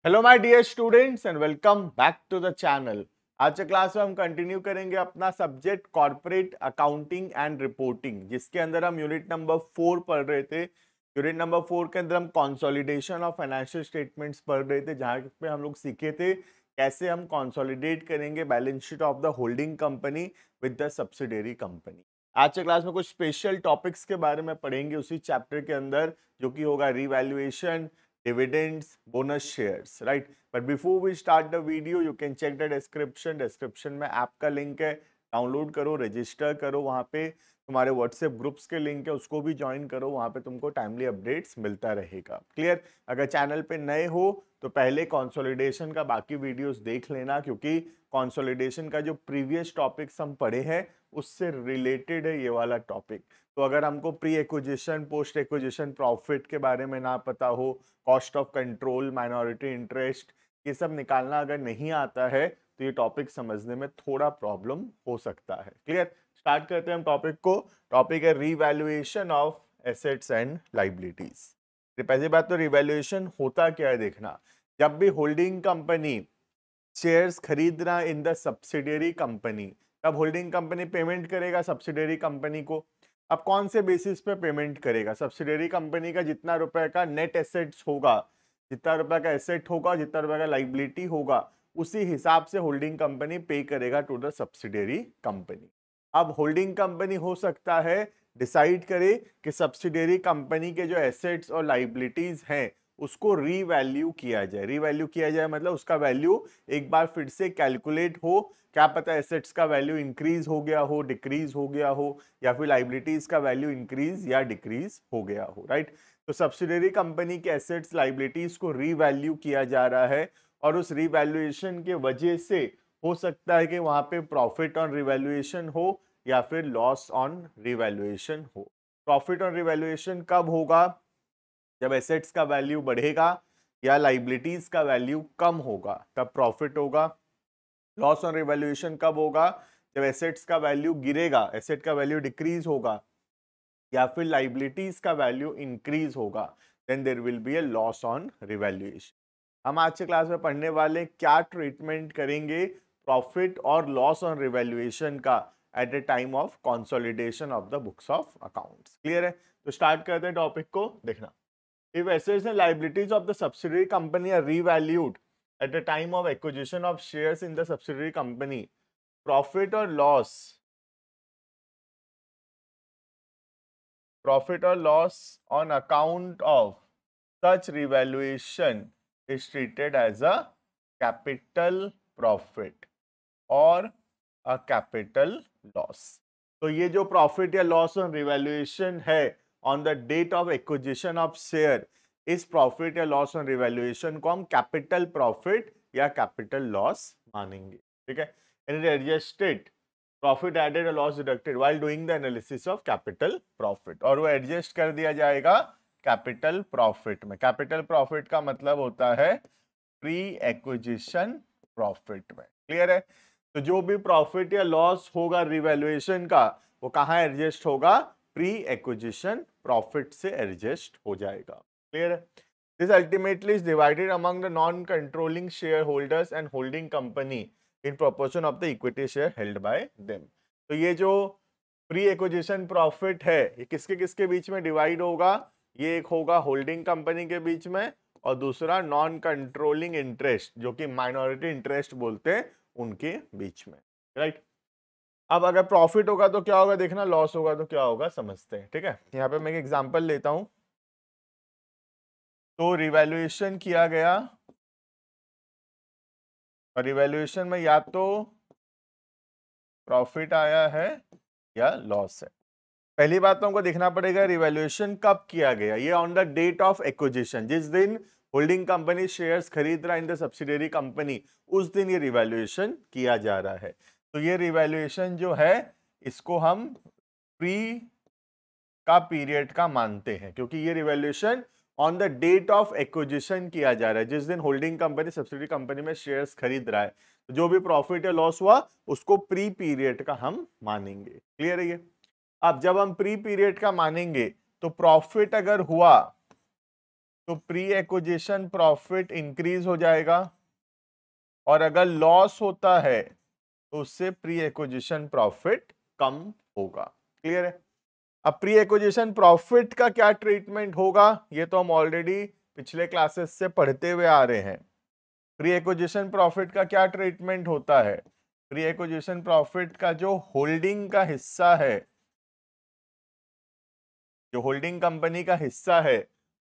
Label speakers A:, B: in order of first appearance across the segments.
A: Hello my dear students and welcome back to the channel. आज के class में हम कंटिन्यू करेंगे अपना subject corporate accounting and reporting, जिसके अंदर हम यूनिट नंबर 4 पढ़ रहे थे। यूनिट नंबर 4 के अंदर हम कंसोलिडेशन ऑफ फाइनेंशियल स्टेटमेंट्स पढ़ रहे थे, जहां पे हम लोग सीखे थे कैसे हम कंसोलिडेट करेंगे balance sheet of the holding company with the subsidiary company. आज के क्लास में कुछ स्पेशल टॉपिक्स के बारे में पढ़ेंगे उसी चैप्टर के अंदर, जो कि होगा revaluation, dividends, bonus shares, right? But before we start the video, you can check the description. Description में ऐप का लिंक है, डाउनलोड करो, रजिस्टर करो, वहाँ पे तुम्हारे व्हाट्सएप ग्रुप्स के लिंक है, उसको भी ज्वाइन करो, वहाँ पे तुमको टाइमली अपडेट्स मिलता रहेगा। क्लियर? अगर चैनल पे नए हो तो पहले कंसोलिडेशन का बाकी वीडियोस देख लेना, क्योंकि कंसोलिडेशन का जो प्रीवियस टॉपिक्स हम पढ़े हैं उससे रिलेटेड है ये वाला टॉपिक। तो अगर हमको pre acquisition, post acquisition profit के बारे में ना पता हो, cost of control, minority interest, ये सब निकालना अगर नहीं आता है तो ये टॉपिक समझने में थोड़ा प्रॉब्लम हो सकता है। क्लियर? स्टार्ट करते हैं हम टॉपिक को। टॉपिक है revaluation of assets and liabilities. पहली बात तो रिवैल्यूएशन होता क्या है देखना। जब भी होल्डिंग कंपनी शेयर्स खरीद रहा इन द सब्सिडियरी कंपनी, तब होल्डिंग कंपनी पेमेंट करेगा सब्सिडियरी कंपनी को। अब कौन से बेसिस पे पेमेंट करेगा? सब्सिडियरी कंपनी का जितना रुपए का नेट एसेट्स होगा, जितना रुपए का एसेट होगा, जितना रुपए का लाइबिलिटी होगा, उसी हिसाब से होल्डिंग कंपनी पे करेगा टू द सब्सिडियरी कंपनी। अब होल्डिंग कंपनी हो सकता है डिसाइड करे कि सब्सिडियरी कंपनी के जो एसेट्स और लाइबिलिटीज हैं उसको रीवैल्यू किया जाए। रीवैल्यू किया जाए मतलब उसका वैल्यू एक बार फिर से कैलकुलेट हो। क्या पता एसेट्स का वैल्यू इंक्रीज हो गया हो, डिक्रीज हो गया हो, या फिर लाइबिलिटीज का वैल्यू इंक्रीज या डिक्रीज हो गया हो, राइट? तो सब्सिडियरी कंपनी के एसेट्स लाइबिलिटीज को रीवैल्यू किया जा रहा है, और उस रीवैल्यूएशन के वजह से हो सकता है कि वहां पे प्रॉफिट ऑन रिवैल्यूएशन हो या फिर लॉस ऑन रिवैल्यूएशन हो। प्रॉफिट ऑन रिवैल्यूएशन कब होगा? जब एसेट्स का वैल्यू बढ़ेगा या लाइबिलिटीज का वैल्यू कम होगा, तब प्रॉफिट होगा। लॉस ऑन रिवैल्यूएशन कब होगा? जब एसेट्स का वैल्यू गिरेगा, एसेट का वैल्यू डिक्रीज होगा, या फिर लाइबिलिटीज का वैल्यू इंक्रीज होगा, then there will be a loss on revaluation. हम आज के क्लास में पढ़ने वाले क्या ट्रीटमेंट करेंगे प्रॉफिट और लॉस ऑन रिवैल्यूएशन का at the time of consolidation of the books of accounts. Clear है? तो स्टार्ट करते हैं टॉपिक को। देखना, if assets and liabilities of the subsidiary company are revalued at the time of acquisition of shares in the subsidiary company, profit or loss on account of such revaluation is treated as a capital profit or a capital loss। तो ये जो profit या loss on revaluation है on the date of acquisition of share, इस profit या loss on revaluation को हम capital profit या कैपिटल लॉस मानेंगे। ठीक है? एडजस्टेड प्रॉफिट एडेड और loss deducted while doing the analysis of capital profit, और वो एडजस्ट कर दिया जाएगा कैपिटल प्रॉफिट में। कैपिटल प्रॉफिट का मतलब होता है प्री एक्विजिशन प्रॉफिट में। क्लियर है? तो जो भी प्रॉफिट या लॉस होगा रिवैल्यूएशन का, वो कहाँ एडजस्ट होगा? प्री एक्विजिशन प्रॉफिट से एडजस्ट हो जाएगा। क्लियर है? This ultimately is divided among the non controlling share holders and holding company in proportion of the equity share held by them. तो ये जो प्री एक्विजिशन प्रॉफिट है, ये किसके किसके बीच में डिवाइड होगा? ये एक होगा होल्डिंग कंपनी के बीच में, और दूसरा नॉन कंट्रोलिंग इंटरेस्ट, जो कि माइनॉरिटी इंटरेस्ट बोलते हैं, उनके बीच में, राइट? अब अगर प्रॉफिट होगा तो क्या होगा देखना, लॉस होगा तो क्या होगा समझते हैं। ठीक है? यहाँ पे मैं एक एग्जांपल लेता हूं। तो रिवैल्यूएशन किया गया, और रिवैल्यूएशन में या तो प्रॉफिट आया है या लॉस है। पहली बात तो हमको देखना पड़ेगा रिवैल्यूएशन कब किया गया। ये on the date of acquisition, जिस दिन होल्डिंग कंपनी शेयर्स खरीद रहा इन द सब्सिडियरी कंपनी, उस दिन ये रिवैल्यूएशन किया जा रहा है। तो ये रिवैल्यूएशन जो है, इसको हम प्री का पीरियड का मानते हैं, क्योंकि ये revaluation on the date of acquisition किया जा रहा है, जिस दिन होल्डिंग कंपनी सब्सिडियरी कंपनी में शेयर्स खरीद रहा है। तो जो भी प्रॉफिट या लॉस हुआ उसको प्री पीरियड का हम मानेंगे। क्लियर है ये? अब जब हम प्री पीरियड का मानेंगे तो प्रॉफिट अगर हुआ तो प्री एक्विजिशन प्रॉफिट इंक्रीज हो जाएगा, और अगर लॉस होता है तो उससे प्री एक्विजिशन प्रॉफिट कम होगा। क्लियर है? अब प्री एक्विजिशन प्रॉफिट का क्या ट्रीटमेंट होगा, ये तो हम ऑलरेडी पिछले क्लासेस से पढ़ते हुए आ रहे हैं। प्री एक्विजिशन प्रॉफिट का क्या ट्रीटमेंट होता है? प्री एक्विजिशन प्रॉफिट का जो होल्डिंग का हिस्सा है, जो होल्डिंग कंपनी का हिस्सा है,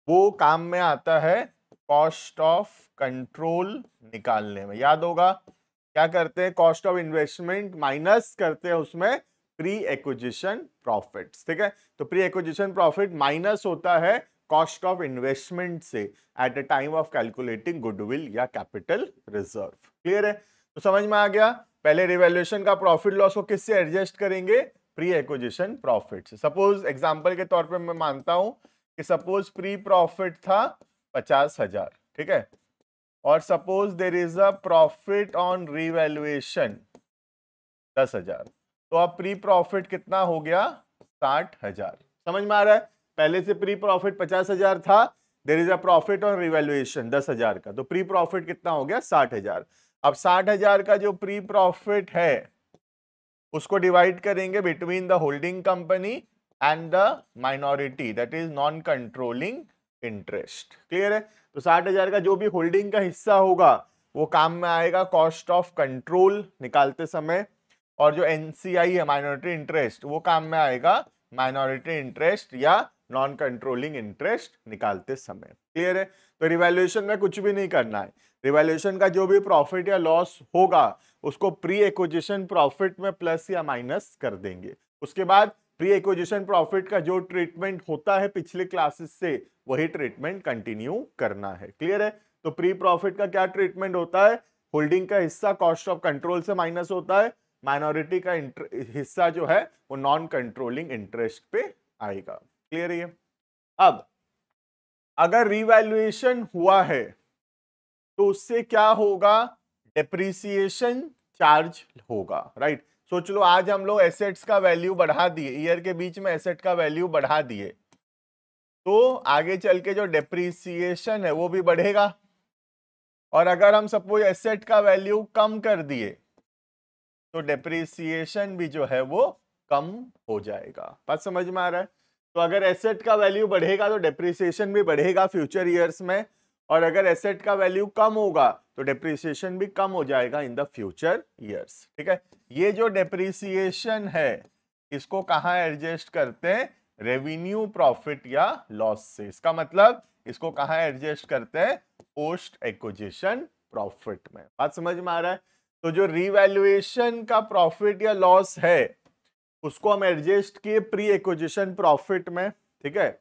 A: वो काम में आता है कॉस्ट ऑफ कंट्रोल निकालने में। याद होगा क्या करते हैं, कॉस्ट ऑफ इन्वेस्टमेंट माइनस करते हैं उसमें प्री एक्विजिशन प्रॉफिट्स। ठीक है, तो प्री एक्विजिशन प्रॉफिट माइनस होता है कॉस्ट ऑफ इन्वेस्टमेंट से at the time of calculating goodwill या कैपिटल रिजर्व। क्लियर है? तो समझ में आ गया। पहले रिवैल्यूएशन का प्रॉफिट लॉस को किससे एडजस्ट करेंगे? प्री एक्विजिशन प्रॉफिट से। सपोज एग्जांपल के तौर पे मैं मानता हूं कि सपोज प्री प्रॉफिट था 50,000, ठीक है, और suppose there is a profit on revaluation 10,000, तो अब प्री प्रॉफिट कितना हो गया? 60,000। समझ में आ रहा है? पहले से प्री प्रॉफिट 50,000 था, there is a profit on revaluation 10,000 का, तो प्री प्रॉफिट कितना हो गया? 60,000। अब 60,000 का जो प्री प्रॉफिट है उसको डिवाइड करेंगे between the holding company and the minority, that is non controlling interest. Clear है? तो 60,000 का जो भी होल्डिंग का हिस्सा होगा वो काम में आएगा कॉस्ट ऑफ कंट्रोल निकालते समय, और जो एनसीआई है माइनॉरिटी इंटरेस्ट, वो काम में आएगा माइनॉरिटी इंटरेस्ट या नॉन कंट्रोलिंग इंटरेस्ट निकालते समय। क्लियर है? तो रिवैल्यूएशन में कुछ भी नहीं करना है। रिवैल्यूएशन का जो भी प्रॉफिट या लॉस होगा उसको प्री एक्विजिशन प्रॉफिट में प्लस या माइनस कर देंगे। उसके बाद प्री एक्विजिशन प्रॉफिट का जो ट्रीटमेंट होता है पिछले क्लासेस से, वही ट्रीटमेंट कंटिन्यू करना है। क्लियर है? तो प्री प्रॉफिट का क्या ट्रीटमेंट होता है? होल्डिंग का हिस्सा कॉस्ट ऑफ कंट्रोल से माइनस होता है, माइनॉरिटी का हिस्सा जो है वो नॉन कंट्रोलिंग इंटरेस्ट पे आएगा। क्लियर है? अब अगर रिवैल्यूएशन हुआ है तो उससे क्या होगा? डेप्रिसिएशन चार्ज होगा। राइट? सोच लो आज हम लोग एसेट्स का वैल्यू बढ़ा दिए, ईयर के बीच में एसेट का वैल्यू बढ़ा दिए, तो आगे चल के जो डेप्रिसिएशन है वो भी बढ़ेगा, और अगर हम सपोज एसेट का वैल्यू कम कर दिए तो डेप्रिसिएशन भी जो है वो कम हो जाएगा। बात समझ में आ रहा है? तो अगर एसेट का वैल्यू बढ़ेगा तो डेप्रिसिएशन भी बढ़ेगा फ्यूचर ईयर्स में, और अगर एसेट का वैल्यू कम होगा तो डेप्रिसिएशन भी कम हो जाएगा इन द फ्यूचर ईयर्स। ठीक है? ये जो डेप्रिसिएशन है इसको कहाँ एडजस्ट करते हैं? रेवेन्यू प्रॉफिट या लॉस से। इसका मतलब इसको कहाँ एडजस्ट करते हैं? पोस्ट एक्विजिशन प्रॉफिट में। बात समझ में आ रहा है? तो जो रिवैल्यूएशन का प्रॉफिट या लॉस है उसको हम एडजस्ट किए प्री एक्विजिशन प्रॉफिट में, ठीक है,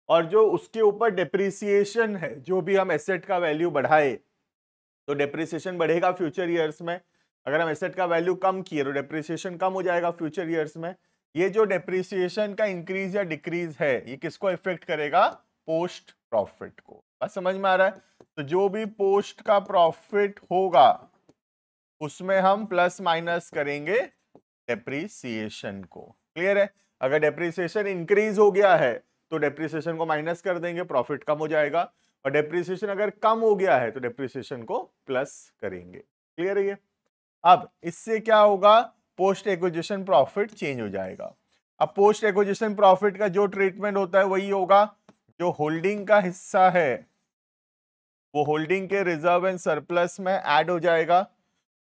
A: और जो उसके ऊपर डेप्रिसिएशन है, जो भी हम एसेट का वैल्यू बढ़ाए तो डेप्रिसिएशन बढ़ेगा फ्यूचर ईयर्स में, अगर हम एसेट का वैल्यू कम किए तो डेप्रिसिएशन कम हो जाएगा फ्यूचर ईयर्स में। ये जो डेप्रिसिएशन का इंक्रीज या डिक्रीज है ये किसको इफेक्ट करेगा? पोस्ट प्रॉफिट को। बस समझ में आ रहा है? तो जो भी पोस्ट का प्रॉफिट होगा उसमें हम प्लस माइनस करेंगे डेप्रिसिएशन को। क्लियर है? अगर डेप्रिसिएशन इंक्रीज हो गया है तो डेप्रिसिएशन को माइनस कर देंगे, प्रॉफिट कम हो जाएगा, और डेप्रिसिएशन अगर कम हो गया है तो डेप्रिसिएशन को प्लस करेंगे। क्लियर है? अब इससे क्या होगा? पोस्ट एक्विजिशन प्रॉफिट चेंज हो जाएगा। अब पोस्ट एक्विजिशन प्रॉफिट का जो ट्रीटमेंट होता है वही होगा, जो होल्डिंग का हिस्सा है वो होल्डिंग के रिजर्व एंड सरप्लस में ऐड हो जाएगा,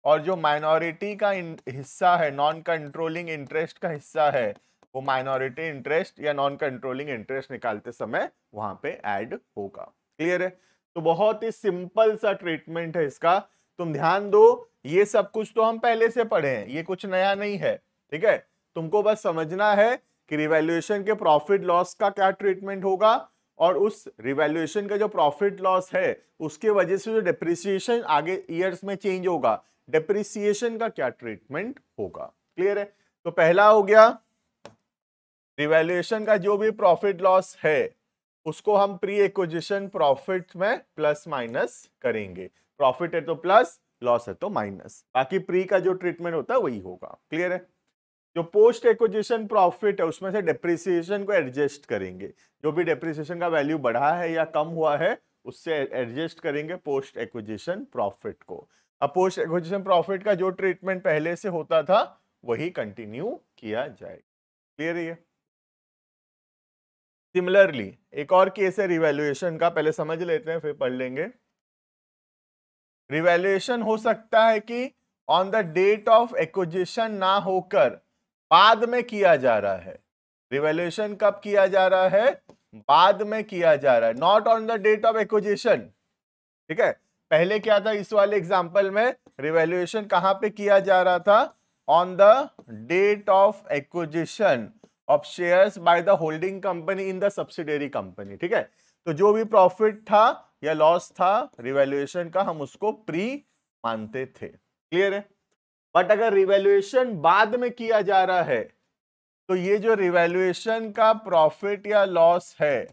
A: और जो माइनॉरिटी का हिस्सा है, नॉन कंट्रोलिंग इंटरेस्ट का हिस्सा है, वो माइनॉरिटी इंटरेस्ट या नॉन कंट्रोलिंग इंटरेस्ट निकालते समय वहां पे ऐड होगा। क्लियर है? तो बहुत ही सिंपल सा ट्रीटमेंट है इसका। तुम ध्यान दो, ये सब कुछ तो हम पहले से पढ़े हैं, ये कुछ नया नहीं है। ठीक है? तुमको बस समझना है कि रिवैल्यूएशन के प्रॉफिट लॉस का क्या ट्रीटमेंट होगा, और उस रिवैल्यूएशन का जो प्रॉफिट लॉस है उसके वजह से जो डेप्रिसिएशन आगे ईयर्स में चेंज होगा, डेप्रिसिएशन का क्या ट्रीटमेंट होगा। क्लियर है? तो पहला हो गया रिवैल्यूएशन का जो भी प्रॉफिट लॉस है उसको हम प्री एक्विजिशन प्रॉफिट में प्लस माइनस करेंगे। प्रॉफिट है तो प्लस, लॉस है तो माइनस, बाकी प्री का जो ट्रीटमेंट होता है वही होगा। क्लियर है? जो पोस्ट एक्विजिशन प्रॉफिट है उसमें से डेप्रिसिएशन को एडजस्ट करेंगे, जो भी डेप्रिसिएशन का वैल्यू बढ़ा है या कम हुआ है उससे एडजस्ट करेंगे पोस्ट एक्विजिशन प्रॉफिट को। अब पोस्ट एक्विजिशन प्रॉफिट का जो ट्रीटमेंट पहले से होता था वही कंटिन्यू किया जाएगा। क्लियर है? सिमिलरली एक और केस है रिवैल्यूएशन का, पहले समझ लेते हैं फिर पढ़ लेंगे। रिवैल्यूएशन हो सकता है कि on the date of acquisition ना होकर बाद में किया जा रहा है। रिवैल्यूएशन कब किया जा रहा है? बाद में किया जा रहा है, not on the date of acquisition. ठीक है, पहले क्या था इस वाले एग्जांपल में, रिवैल्यूएशन कहां पे किया जा रहा था? On the date of acquisition of shares by the holding company in the subsidiary company. ठीक है, तो जो भी प्रॉफिट था या लॉस था रिवैल्यूएशन का, हम उसको प्री मानते थे। क्लियर है? बट अगर रिवैल्यूएशन बाद में किया जा रहा है तो ये जो रिवैल्यूएशन का प्रॉफिट या लॉस है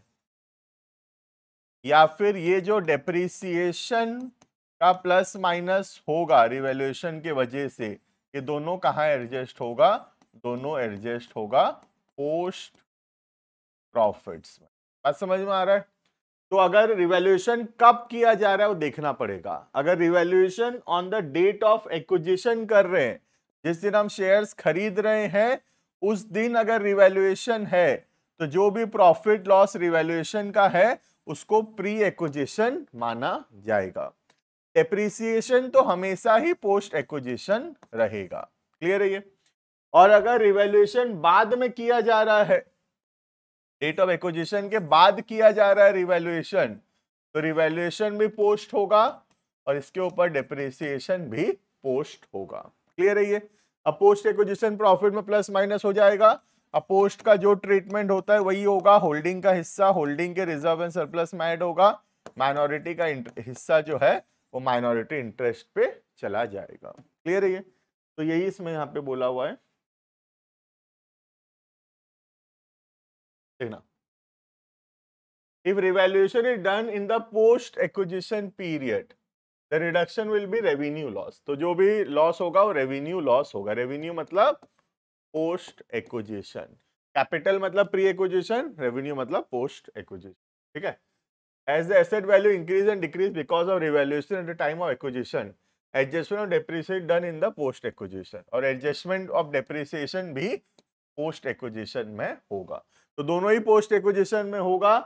A: या फिर ये जो डेप्रिसिएशन का प्लस माइनस होगा रिवैल्यूएशन के वजह से, ये दोनों कहां एडजस्ट होगा? दोनों एडजस्ट होगा पोस्ट प्रॉफिट्स में। बात समझ में आ रहा है? तो अगर रिवैल्यूएशन कब किया जा रहा है वो देखना पड़ेगा। अगर revaluation on the date of acquisition कर रहे हैं, जिस दिन हम शेयर्स खरीद रहे हैं उस दिन अगर रिवैल्यूएशन है तो जो भी प्रॉफिट लॉस रिवैल्यूएशन का है उसको प्री एक्विजिशन माना जाएगा। डेप्रिसिएशन तो हमेशा ही पोस्ट एक्विजिशन रहेगा। क्लियर है ये? और अगर रिवैल्यूएशन बाद में किया जा रहा है, डेट ऑफ एक्विजिशन के बाद किया जा रहा है रिवैल्यूएशन, तो रिवैल्यूएशन भी पोस्ट होगा और इसके ऊपर डेप्रिसिएशन भी पोस्ट होगा। क्लियर है ये? अब पोस्ट एक्विजिशन प्रॉफिट में प्लस माइनस हो जाएगा। अब पोस्ट का जो ट्रीटमेंट होता है वही होगा, होल्डिंग का हिस्सा होल्डिंग के रिजर्व एंड सरप्लस में ऐड होगा, माइनॉरिटी का हिस्सा जो है वो माइनॉरिटी इंटरेस्ट पे चला जाएगा। क्लियर है ये? तो यही इसमें यहाँ पे बोला हुआ है, देखना। If revaluation is done in the post acquisition period, the reduction will be revenue loss. तो जो भी लॉस होगा वो रेवेन्यू लॉस होगा। रेवेन्यू मतलब पोस्ट एक्विजिशन, कैपिटल मतलब प्री एक्विजिशन, रेवेन्यू मतलब पोस्ट एक्विजिशन। ठीक है? As the asset value increase and decrease because of revaluation at the time of acquisition, adjustment of depreciation done in the post acquisition, और adjustment of depreciation भी post acquisition में होगा। तो दोनों ही post acquisition में होगा,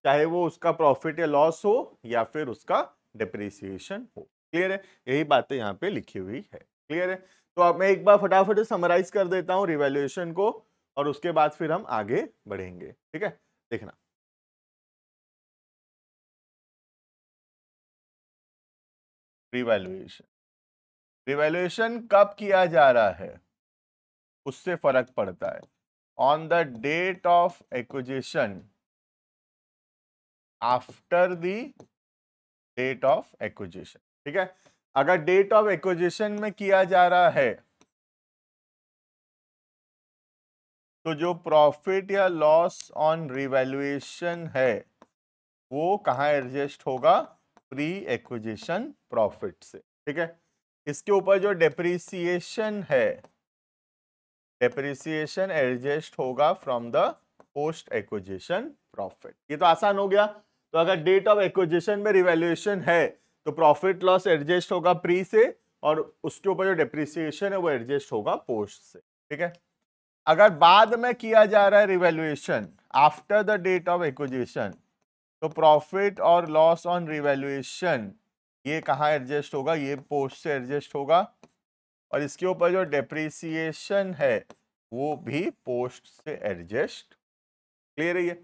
A: चाहे वो उसका प्रॉफिट या लॉस हो या फिर उसका डेप्रिसिएशन हो। क्लियर है? यही बातें यहाँ पे लिखी हुई है। क्लियर है? तो अब मैं एक बार फटाफट समराइज कर देता हूँ रिवैल्यूएशन को और उसके बाद फिर हम आगे बढ़ेंगे। ठीक है, देखना। रिवैल्यूएशन, रिवैल्यूएशन कब किया जा रहा है उससे फर्क पड़ता है। On the date of acquisition after the date of acquisition. ठीक है, अगर डेट ऑफ एक्विजिशन में किया जा रहा है तो जो प्रॉफिट या लॉस ऑन रिवैल्यूएशन है वो कहां एडजस्ट होगा? प्री एक्विजिशन प्रॉफिट से। ठीक है, इसके ऊपर जो डेप्रिसिएशन है, डेप्रिसिएशन एडजस्ट होगा from the post acquisition profit. ये तो आसान हो गया। तो अगर डेट ऑफ एक्विजिशन में रिवैल्यूएशन है तो प्रॉफिट लॉस एडजस्ट होगा प्री से और उसके ऊपर जो डेप्रिसिएशन है वो एडजस्ट होगा पोस्ट से। ठीक है, अगर बाद में किया जा रहा है revaluation after the date of acquisition तो प्रॉफिट और लॉस ऑन रिवैल्यूएशन ये कहाँ एडजस्ट होगा? ये पोस्ट से एडजस्ट होगा और इसके ऊपर जो डेप्रिसिएशन है वो भी पोस्ट से एडजस्ट। क्लियर है ये?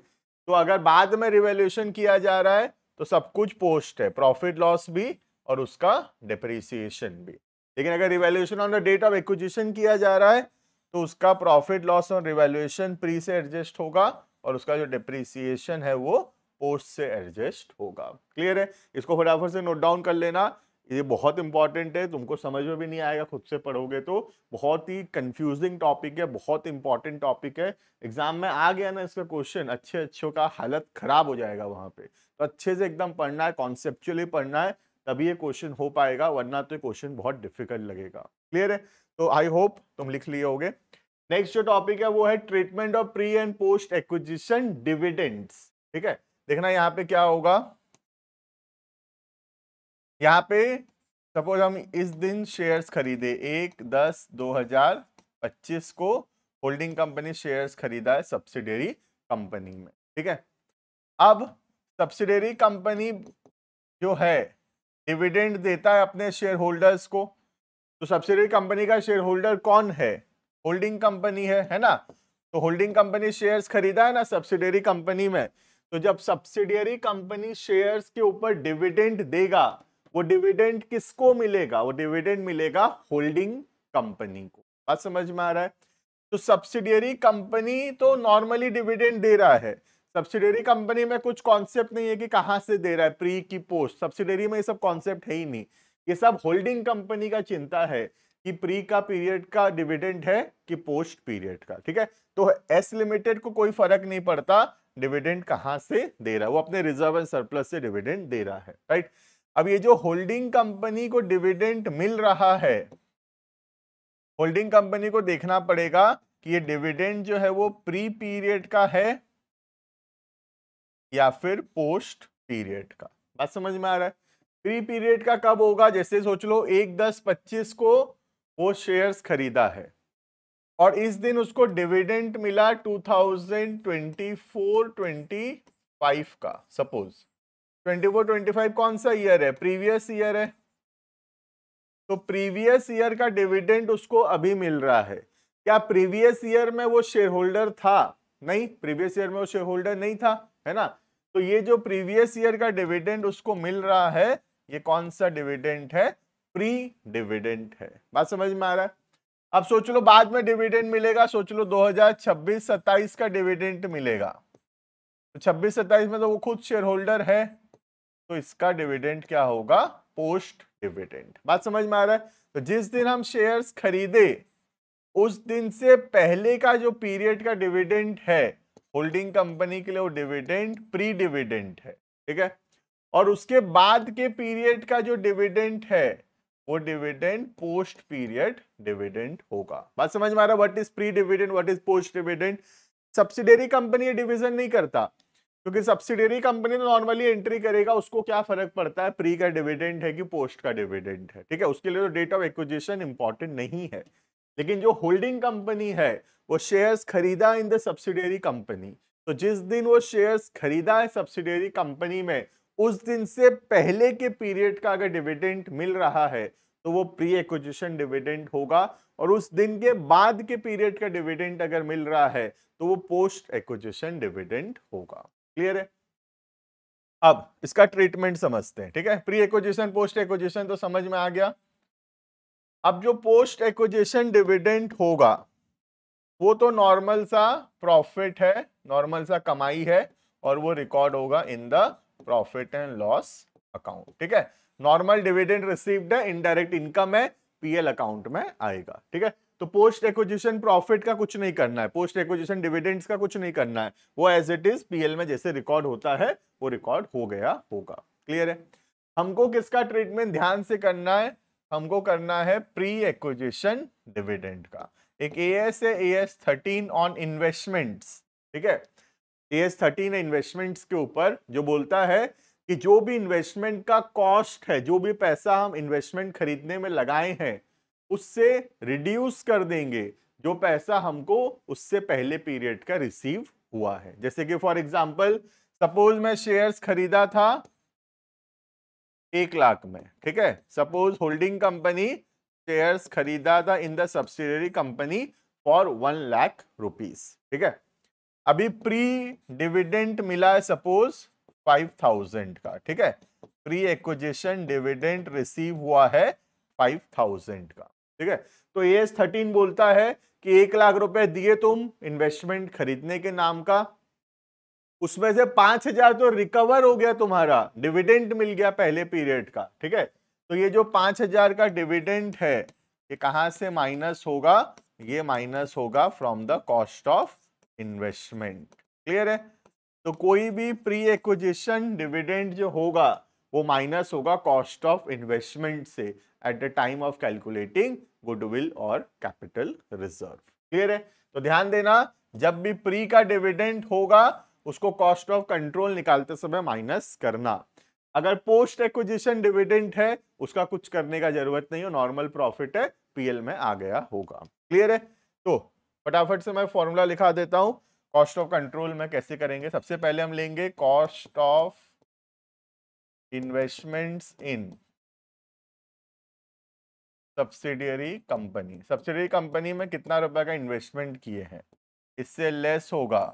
A: तो अगर बाद में रिवैल्यूएशन किया जा रहा है तो सब कुछ पोस्ट है, प्रॉफिट लॉस भी और उसका डेप्रिसिएशन भी। लेकिन अगर revaluation on the date of acquisition किया जा रहा है तो उसका profit loss on revaluation pre से एडजस्ट होगा और उसका जो डेप्रिसिएशन है वो पोस्ट से एडजस्ट होगा। क्लियर है? इसको फटाफट से नोट डाउन कर लेना, ये बहुत इंपॉर्टेंट है, तुमको समझ में भी नहीं आएगा खुद से पढ़ोगे तो। बहुत ही कंफ्यूजिंग टॉपिक है, बहुत इंपॉर्टेंट टॉपिक है। एग्जाम में आ गया ना इसका क्वेश्चन, अच्छे अच्छों का हालत खराब हो जाएगा वहां पे। तो अच्छे से एकदम पढ़ना है, कॉन्सेप्चुअली पढ़ना है, तभी ये क्वेश्चन हो पाएगा, वरना तो क्वेश्चन बहुत डिफिकल्ट लगेगा। क्लियर है? तो आई होप तुम लिख लिए होगे। नेक्स्ट जो टॉपिक है वो है treatment of pre and post acquisition dividends. ठीक है, देखना यहाँ पे क्या होगा। यहाँ पे सपोज हम इस दिन शेयर्स खरीदे 1/10/2025 को होल्डिंग कंपनी शेयर्स खरीदा है सब्सिडियरी कंपनी में। ठीक है, अब सब्सिडियरी कंपनी जो है डिविडेंड देता है अपने शेयर होल्डर्स को। तो सब्सिडियरी कंपनी का शेयर होल्डर कौन है? होल्डिंग कंपनी है ना। तो होल्डिंग कंपनी शेयर्स खरीदा है ना सब्सिडियरी कंपनी में। तो जब सब्सिडियरी कंपनी शेयर्स के ऊपर डिविडेंड देगा, वो डिविडेंड किसको मिलेगा? वो डिविडेंड मिलेगा होल्डिंग कंपनी को। बात समझ में आ रहा है? तो सब्सिडियरी कंपनी तो नॉर्मली डिविडेंड दे रहा है। सब्सिडियरी कंपनी में कुछ कॉन्सेप्ट नहीं है कि कहां से दे रहा है, प्री की पोस्ट। सब्सिडियरी में ये सब कॉन्सेप्ट है ही नहीं। ये सब होल्डिंग कंपनी का चिंता है कि प्री का पीरियड का डिविडेंड है कि पोस्ट पीरियड का। ठीक है, तो एस लिमिटेड को कोई फर्क नहीं पड़ता डिविडेंड कहां से दे रहा है, वो अपने रिजर्व एंड सरप्लस से डिविडेंड दे रहा है। राइट, अब ये जो होल्डिंग कंपनी को डिविडेंड मिल रहा है, होल्डिंग कंपनी को देखना पड़ेगा कि ये डिविडेंड जो है वो प्री पीरियड का है या फिर पोस्ट पीरियड का। बात समझ में आ रहा है? प्री पीरियड का कब होगा? जैसे सोच लो 1/10/25 को वो शेयर्स खरीदा है और इस दिन उसको डिविडेंड मिला 2024-25 का। सपोज 24-25 कौन सा ईयर है? प्रीवियस ईयर है। तो प्रीवियस ईयर का डिविडेंड उसको अभी मिल रहा है। क्या प्रीवियस ईयर में वो शेयर होल्डर था? नहीं, प्रीवियस ईयर में वो शेयर होल्डर नहीं था, है ना। तो ये जो प्रीवियस ईयर का डिविडेंड उसको मिल रहा है, ये कौन सा डिविडेंड है? प्री डिविडेंड है। बात समझ में आ रहा है? अब सोच लो बाद में डिविडेंड मिलेगा, सोच लो 2026-27 का डिविडेंड मिलेगा। तो 26-27 में तो वो खुद शेयर होल्डर है, तो इसका डिविडेंड क्या होगा? Post dividend. बात समझ में आ रहा है? तो जिस दिन हम शेयर्स खरीदे उस दिन से पहले का जो पीरियड का डिविडेंड है होल्डिंग कंपनी के लिए, वो डिविडेंड प्री डिविडेंड है। ठीक है, और उसके बाद के पीरियड का जो डिविडेंड है वो डिविडेंड पोस्ट पीरियड डिविडेंड होगा। बात समझ में आ रहा है? What is pre dividend, what is post dividend? Subsidiary company division नहीं करता, क्योंकि सब्सिडियरी कंपनी तो नॉर्मली एंट्री करेगा, उसको क्या फर्क पड़ता है प्री का डिविडेंड है कि पोस्ट का डिविडेंड है। ठीक है, उसके लिए तो डेट ऑफ एक्विजिशन इंपॉर्टेंट नहीं है। लेकिन जो होल्डिंग कंपनी है वो शेयर्स खरीदा इन द सब्सिडियरी कंपनी, तो जिस दिन वो शेयर्स खरीदा है सब्सिडियरी कंपनी में उस दिन से पहले के पीरियड का अगर डिविडेंड मिल रहा है तो वो प्री एक्विजिशन डिविडेंड होगा, और उस दिन के बाद के पीरियड का डिविडेंड अगर मिल रहा है तो वो पोस्ट एक्विजिशन डिविडेंड होगा। क्लियर है? अब इसका ट्रीटमेंट समझते हैं। ठीक है, प्री एक्विजिशन पोस्ट एक्विजिशन तो समझ में आ गया। अब जो पोस्ट एक्विजिशन डिविडेंड होगा वो तो नॉर्मल सा प्रॉफिट है, नॉर्मल सा कमाई है, और वो रिकॉर्ड होगा in the profit and loss account. ठीक है, नॉर्मल डिविडेंड रिसीव्ड है, इनडायरेक्ट इनकम है, पीएल अकाउंट में आएगा। ठीक है, तो पोस्ट एक्विजिशन प्रॉफिट का कुछ नहीं करना है, पोस्ट एक्विजिशन डिविडेंड्स का कुछ नहीं करना है, वो एज इट इज पीएल में जैसे रिकॉर्ड होता है वो रिकॉर्ड हो गया होगा। क्लियर है? हमको किसका ट्रीटमेंट ध्यान से करना है? हमको करना है प्री एक्विजिशन डिविडेंड का। एक एएस है एएस 13 ऑन इन्वेस्टमेंट्स। ठीक है, एएस 13 इन्वेस्टमेंट्स के ऊपर, जो बोलता है कि जो भी इन्वेस्टमेंट का कॉस्ट है, जो भी पैसा हम इन्वेस्टमेंट खरीदने में लगाए हैं उससे रिड्यूस कर देंगे जो पैसा हमको उससे पहले पीरियड का रिसीव हुआ है। जैसे कि फॉर एग्जांपल सपोज मैं शेयर्स खरीदा था 1 लाख में। ठीक है, सपोज होल्डिंग कंपनी शेयर्स खरीदा था इन the subsidiary company for 1 lakh rupees. ठीक है, अभी प्री डिविडेंड मिला है सपोज 5000 का। ठीक है, प्री एक्विजिशन डिविडेंड रिसीव हुआ है 5000 का। ठीक है, तो एएस 13 बोलता है कि 1 लाख रुपए दिए तुम इन्वेस्टमेंट खरीदने के नाम का, उसमें से 5000 तो रिकवर हो गया, तुम्हारा डिविडेंड मिल गया पहले पीरियड का। ठीक है, तो ये जो 5000 का डिविडेंड है ये कहां से माइनस होगा? ये माइनस होगा from the cost of investment. Clear है? तो कोई भी प्री एक्विजिशन डिविडेंड जो होगा वो माइनस होगा कॉस्ट ऑफ इन्वेस्टमेंट से at the time of calculating goodwill और कैपिटल रिजर्व। क्लियर है? तो ध्यान देना, जब भी प्री का डिविडेंड होगा उसको कॉस्ट ऑफ कंट्रोल निकालते समय माइनस करना। अगर पोस्ट एक्विजिशन डिविडेंड है उसका कुछ करने का जरूरत नहीं है, नॉर्मल प्रॉफिट है, पीएल में आ गया होगा। क्लियर है? तो फटाफट से मैं फॉर्मूला लिखा देता हूं कॉस्ट ऑफ कंट्रोल में कैसे करेंगे। सबसे पहले हम लेंगे cost of investments in subsidiary company. Subsidiary company में कितना रुपए का इन्वेस्टमेंट किए हैं, इससे लेस होगा,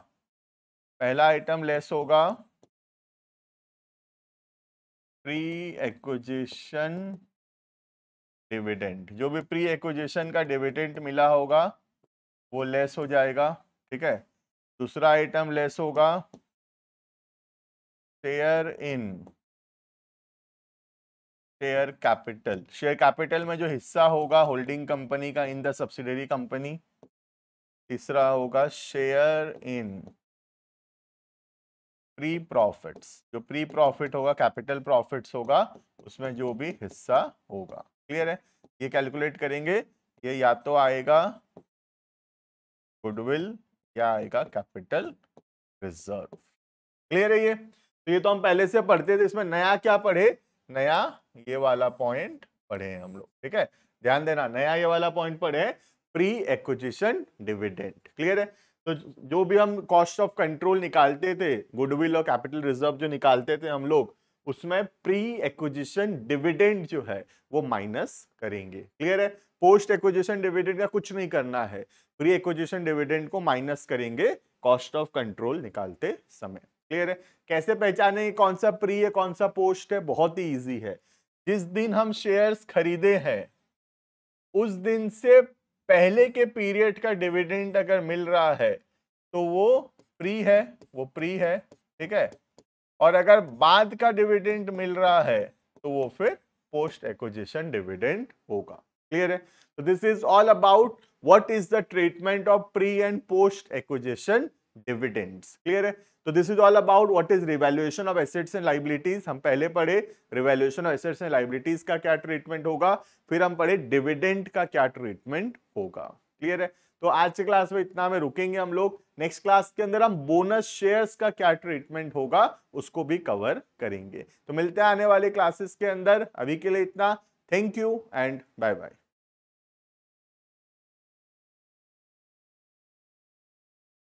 A: पहला आइटम लेस होगा प्री एक्विजिशन डिविडेंड। जो भी प्री एक्विजिशन का डिविडेंड मिला होगा वो लेस हो जाएगा, ठीक है। दूसरा आइटम लेस होगा share in share capital. Share capital में जो हिस्सा होगा होल्डिंग कंपनी का इन द सब्सिडियरी कंपनी। तीसरा होगा शेयर इन प्री प्रॉफिट्स। जो प्री प्रॉफिट होगा, कैपिटल प्रॉफिट्स होगा, उसमें जो भी हिस्सा होगा। क्लियर है? ये कैलकुलेट करेंगे, ये या तो आएगा गुडविल या आएगा कैपिटल रिजर्व। क्लियर है? ये तो ये तो हम पहले से पढ़ते थे, इसमें नया क्या पढ़े, नया ये वाला पॉइंट पढ़े हैं हम लोग, ठीक है। ध्यान देना, नया ये वाला पॉइंट पढ़े हैं, प्री एक्विजिशन डिविडेंड। क्लियर है? तो जो भी हम कॉस्ट ऑफ कंट्रोल निकालते थे, गुडविल और कैपिटल रिजर्व जो निकालते थे हम लोग, उसमें प्री एक्विजिशन डिविडेंड जो है वो माइनस करेंगे। क्लियर है? पोस्ट एक्विजिशन डिविडेंड का कुछ नहीं करना है, प्री एक्विजिशन डिविडेंड को माइनस करेंगे कॉस्ट ऑफ कंट्रोल निकालते समय। क्लियर है? कैसे पहचाने कौन सा प्री है कौन सा पोस्ट है? बहुत ही इजी है। जिस दिन हम शेयर्स खरीदे हैं उस दिन से पहले के पीरियड का डिविडेंड अगर मिल रहा है तो वो प्री है, वो प्री है, ठीक है। और अगर बाद का डिविडेंड मिल रहा है तो वो फिर पोस्ट एक्विजिशन डिविडेंड होगा। क्लियर है? तो this is all about what is the treatment of pre and post acquisition dividends. Clear है? तो this is all about what is revaluation of assets and liabilities. हम पहले पढ़े revaluation of assets and liabilities का क्या treatment होगा, फिर हम पढ़े डिविडेंड का क्या ट्रीटमेंट होगा। क्लियर है? तो आज के क्लास में इतना में रुकेंगे हम लोग। नेक्स्ट क्लास के अंदर हम बोनस शेयर्स का क्या ट्रीटमेंट होगा उसको भी कवर करेंगे। तो मिलते हैं आने वाले क्लासेस के अंदर। अभी के लिए इतना। Thank you and bye bye.